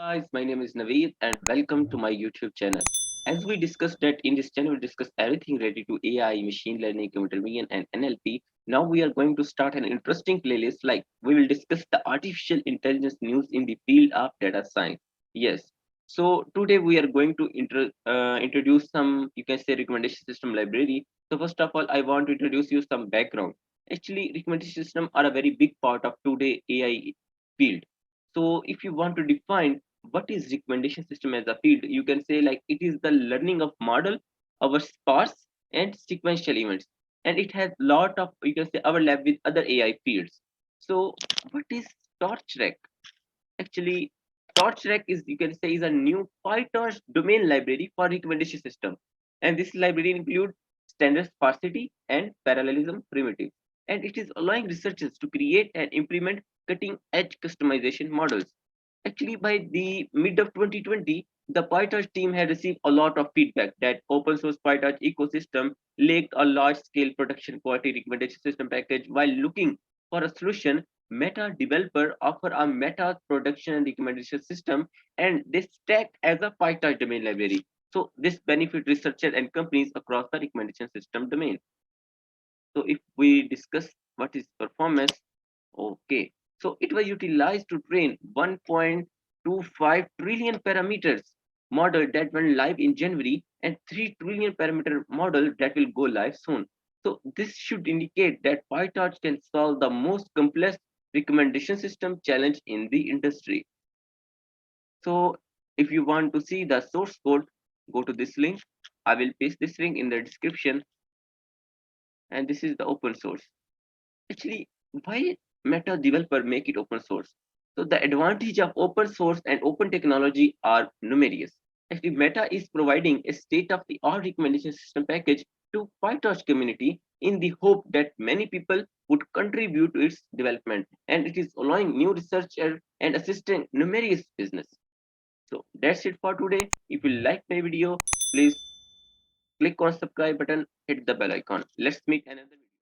Guys, my name is Naveed and welcome to my YouTube channel. As we discussed that in this channel, we discuss everything related to AI, machine learning, computer vision, and NLP. Now we are going to start an interesting playlist like we will discuss the artificial intelligence news in the field of data science. Yes. So today we are going to introduce some, you can say, recommendation system library. So first of all, I want to introduce you some background. Actually, recommendation system are a very big part of today AI field. So if you want to define what is recommendation system as a field, you can say like it is the learning of model our sparse and sequential events, and it has lot of, you can say, overlap with other AI fields. So what is TorchRec? Actually, TorchRec is, you can say, is a new Pytorch domain library for recommendation system, and this library includes standard sparsity and parallelism primitives, and it is allowing researchers to create and implement cutting edge customization models. Actually, by the mid of 2020, the PyTorch team had received a lot of feedback that open source PyTorch ecosystem lacked a large scale production quality recommendation system package. While looking for a solution, Meta developer offer a Meta production and recommendation system, and they stack as a PyTorch domain library. So this benefit researchers and companies across the recommendation system domain. So if we discuss what is performance, okay. So it was utilized to train 1.25 trillion parameters model that went live in January and 3 trillion parameter model that will go live soon. So this should indicate that PyTorch can solve the most complex recommendation system challenge in the industry. So if you want to see the source code, go to this link. I will paste this link in the description, and this is the open source. Actually, why Meta developer make it open source? So the advantage of open source and open technology are numerous. Actually, Meta is providing a state-of-the-art recommendation system package to PyTorch community in the hope that many people would contribute to its development, and it is allowing new researchers and assisting numerous business. So that's it for today. If you like my video, please click on subscribe button, hit the bell icon. Let's meet another video.